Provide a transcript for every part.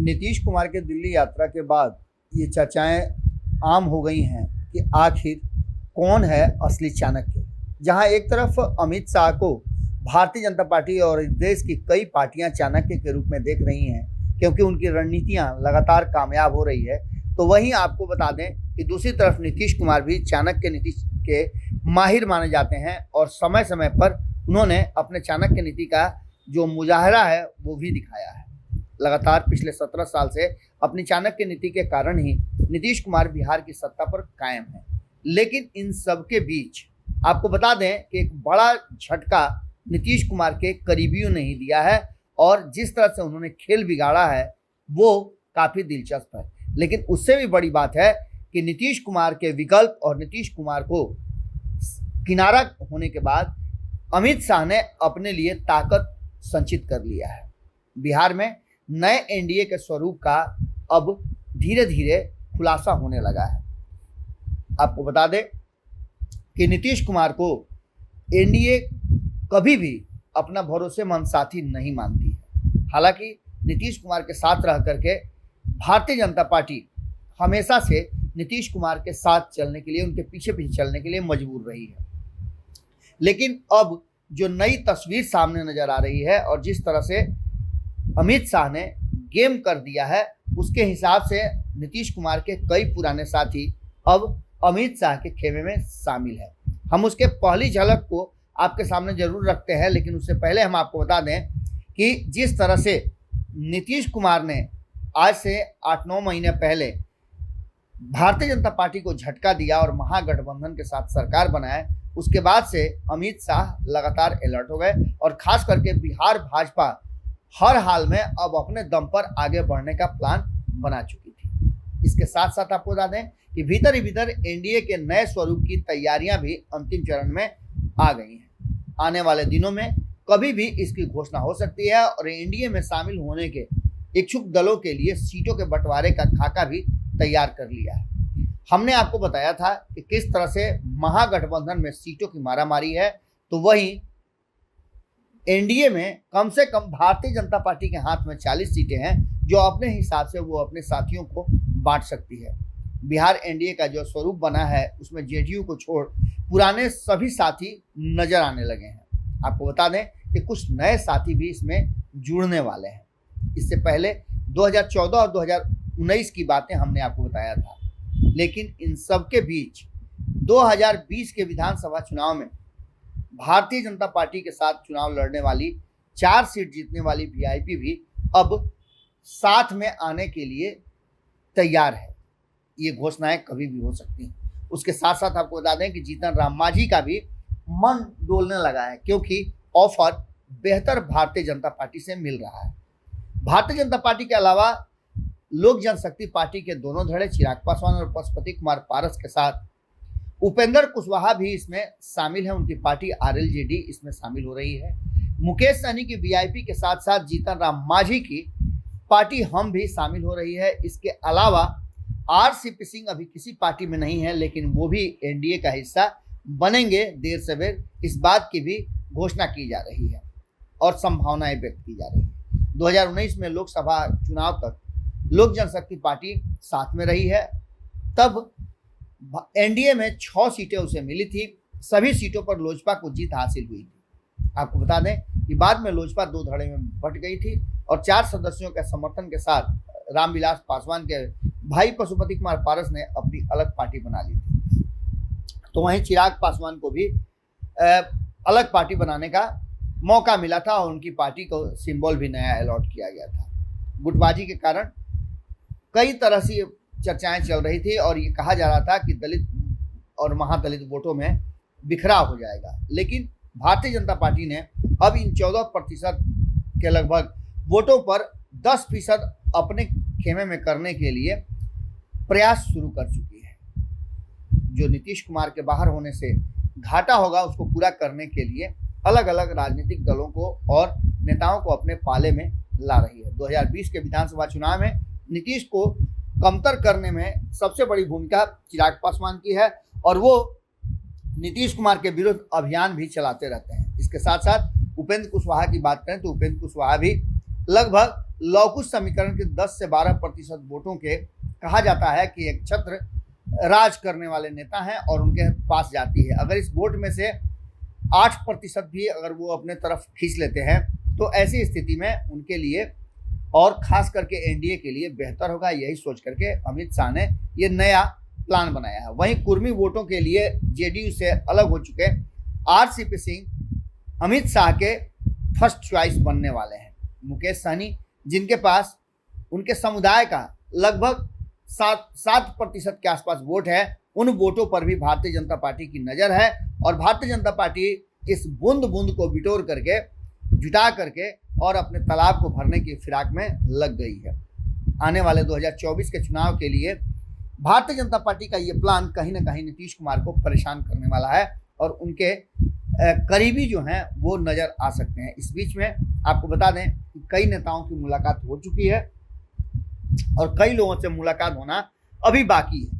नीतीश कुमार के दिल्ली यात्रा के बाद ये चर्चाएं आम हो गई हैं कि आखिर कौन है असली चाणक्य। जहां एक तरफ अमित शाह को भारतीय जनता पार्टी और देश की कई पार्टियां चाणक्य के रूप में देख रही हैं क्योंकि उनकी रणनीतियां लगातार कामयाब हो रही है, तो वहीं आपको बता दें कि दूसरी तरफ नीतीश कुमार भी चाणक्य नीति के माहिर माने जाते हैं और समय समय पर उन्होंने अपने चाणक्य नीति का जो मुजाहरा है वो भी दिखाया है। लगातार पिछले 17 साल से अपनी चाणक्य नीति के कारण ही नीतीश कुमार बिहार की सत्ता पर कायम है। लेकिन इन सब के बीच आपको बता दें कि एक बड़ा झटका नीतीश कुमार के करीबियों ने ही दिया है और जिस तरह से उन्होंने खेल बिगाड़ा है वो काफी दिलचस्प है। लेकिन उससे भी बड़ी बात है कि नीतीश कुमार के विकल्प और नीतीश कुमार को किनारा होने के बाद अमित शाह ने अपने लिए ताकत संचित कर लिया है। बिहार में नए एनडीए के स्वरूप का अब धीरे धीरे खुलासा होने लगा है। आपको बता दें कि नीतीश कुमार को एनडीए कभी भी अपना भरोसेमंद साथी नहीं मानती है। हालांकि नीतीश कुमार के साथ रह करके भारतीय जनता पार्टी हमेशा से नीतीश कुमार के साथ चलने के लिए, उनके पीछे पीछे चलने के लिए मजबूर रही है। लेकिन अब जो नई तस्वीर सामने नजर आ रही है और जिस तरह से अमित शाह ने गेम कर दिया है, उसके हिसाब से नीतीश कुमार के कई पुराने साथी अब अमित शाह के खेमे में शामिल है। हम उसके पहली झलक को आपके सामने जरूर रखते हैं, लेकिन उससे पहले हम आपको बता दें कि जिस तरह से नीतीश कुमार ने आज से 8-9 महीने पहले भारतीय जनता पार्टी को झटका दिया और महागठबंधन के साथ सरकार बनाया, उसके बाद से अमित शाह लगातार अलर्ट हो गए और खास करके बिहार भाजपा हर हाल में अब अपने दम पर आगे बढ़ने का प्लान बना चुकी थी। इसके साथ साथ आपको बता दें कि भीतर ही भीतर एनडीए के नए स्वरूप की तैयारियां भी अंतिम चरण में आ गई हैं। आने वाले दिनों में कभी भी इसकी घोषणा हो सकती है और एनडीए में शामिल होने के इच्छुक दलों के लिए सीटों के बंटवारे का खाका भी तैयार कर लिया है। हमने आपको बताया था कि किस तरह से महागठबंधन में सीटों की मारामारी है, तो वहीं एनडीए में कम से कम भारतीय जनता पार्टी के हाथ में 40 सीटें हैं जो अपने हिसाब से वो अपने साथियों को बांट सकती है। बिहार एनडीए का जो स्वरूप बना है उसमें जेडीयू को छोड़ पुराने सभी साथी नजर आने लगे हैं। आपको बता दें कि कुछ नए साथी भी इसमें जुड़ने वाले हैं। इससे पहले 2014 और 2019 की बातें हमने आपको बताया था, लेकिन इन सब के बीच 2020 के विधानसभा चुनाव में भारतीय जनता पार्टी के साथ चुनाव लड़ने वाली 4 सीट जीतने वाली वीआईपी भी अब साथ में आने के लिए तैयार है। ये घोषणाएं कभी भी हो सकती हैं। उसके साथ साथ आपको बता दें कि जीतन राम मांझी का भी मन डोलने लगा है क्योंकि ऑफर बेहतर भारतीय जनता पार्टी से मिल रहा है। भारतीय जनता पार्टी के अलावा लोक जनशक्ति पार्टी के दोनों धड़े चिराग पासवान और पशुपति कुमार पारस के साथ उपेंद्र कुशवाहा भी इसमें शामिल है। उनकी पार्टी आरएलजेडी इसमें शामिल हो रही है। मुकेश सहनी की वीआईपी के साथ साथ जीतन राम मांझी की पार्टी हम भी शामिल हो रही है। इसके अलावा आरसीपी सिंह अभी किसी पार्टी में नहीं है, लेकिन वो भी एनडीए का हिस्सा बनेंगे देर सवेर, इस बात की भी घोषणा की जा रही है और संभावनाएं व्यक्त की जा रही है। 2019 में लोकसभा चुनाव तक लोक जनशक्ति पार्टी साथ में रही है, तब एनडीए में 6 सीटें उसे मिली थी। सभी सीटों पर लोजपा को जीत हासिल हुई थी। आपको बता दें कि बाद में लोजपा 2 धड़े में बंट गई थी और 4 सदस्यों के समर्थन के साथ रामविलास पासवान के भाई पशुपति कुमार पारस ने अपनी अलग पार्टी बना ली थी। तो वहीं चिराग पासवान को भी अलग पार्टी बनाने का मौका मिला था और उनकी पार्टी को सिंबल भी नया अलॉट किया गया था। गुटबाजी के कारण कई तरह से चर्चाएं चल रही थी और ये कहा जा रहा था कि दलित और महादलित वोटों में बिखराव हो जाएगा, लेकिन भारतीय जनता पार्टी ने अब इन 14% के लगभग वोटों पर 10% अपने खेमे में करने के लिए प्रयास शुरू कर चुकी है। जो नीतीश कुमार के बाहर होने से घाटा होगा उसको पूरा करने के लिए अलग अलग राजनीतिक दलों को और नेताओं को अपने पाले में ला रही है। 2020 के विधानसभा चुनाव में नीतीश को कमतर करने में सबसे बड़ी भूमिका चिराग पासवान की है और वो नीतीश कुमार के विरुद्ध अभियान भी चलाते रहते हैं। इसके साथ साथ उपेंद्र कुशवाहा की बात करें तो उपेंद्र कुशवाहा भी लगभग लौकुश समीकरण के 10 से 12% वोटों के कहा जाता है कि एक छत्र राज करने वाले नेता हैं और उनके पास जाती है। अगर इस वोट में से 8% भी अगर वो अपने तरफ खींच लेते हैं तो ऐसी स्थिति में उनके लिए और खास करके एनडीए के लिए बेहतर होगा। यही सोच करके अमित शाह ने ये नया प्लान बनाया है। वहीं कुर्मी वोटों के लिए जेडीयू से अलग हो चुके आरसीपी सिंह अमित शाह के फर्स्ट चॉइस बनने वाले हैं। मुकेश सहनी जिनके पास उनके समुदाय का लगभग 7% के आसपास वोट है, उन वोटों पर भी भारतीय जनता पार्टी की नज़र है और भारतीय जनता पार्टी इस बूंद बूंद को बिटोर करके जुटा करके और अपने तालाब को भरने की फिराक में लग गई है। आने वाले 2024 के चुनाव के लिए भारतीय जनता पार्टी का ये प्लान कहीं ना कहीं नीतीश कुमार को परेशान करने वाला है और उनके करीबी जो हैं वो नज़र आ सकते हैं। इस बीच में आपको बता दें कि कई नेताओं की मुलाकात हो चुकी है और कई लोगों से मुलाकात होना अभी बाकी है।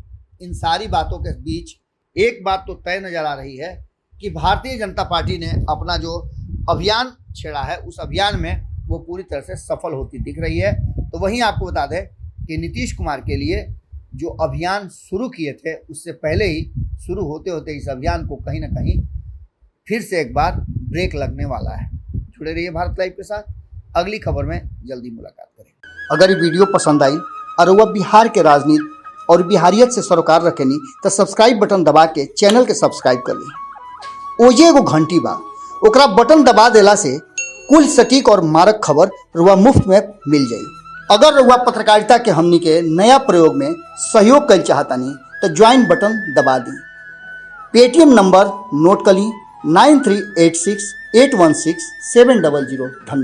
इन सारी बातों के बीच एक बात तो तय नज़र आ रही है कि भारतीय जनता पार्टी ने अपना जो अभियान छेड़ा है उस अभियान में वो पूरी तरह से सफल होती दिख रही है। तो वहीं आपको बता दें कि नीतीश कुमार के लिए जो अभियान शुरू किए थे उससे पहले ही शुरू होते होते इस अभियान को कहीं ना कहीं फिर से एक बार ब्रेक लगने वाला है। जुड़े रहिए भारत लाइव के साथ, अगली खबर में जल्दी मुलाकात करेंगे। अगर ये वीडियो पसंद आई और वह बिहार के राजनीति और बिहारियत से सरोकार रखेनी तो सब्सक्राइब बटन दबा के चैनल के सब्सक्राइब कर ली। ओजे एगो घंटी बा, ओकरा बटन दबा देला से कुल सटीक और मारक खबर रुआ मुफ्त में मिल जाई। अगर रुआ पत्रकारिता के हमनी के नया प्रयोग में सहयोग कर चाहतानी तो ज्वाइन बटन दबा दी। पेटीएम नंबर नोट कर ली 9386816700। धन्यवाद।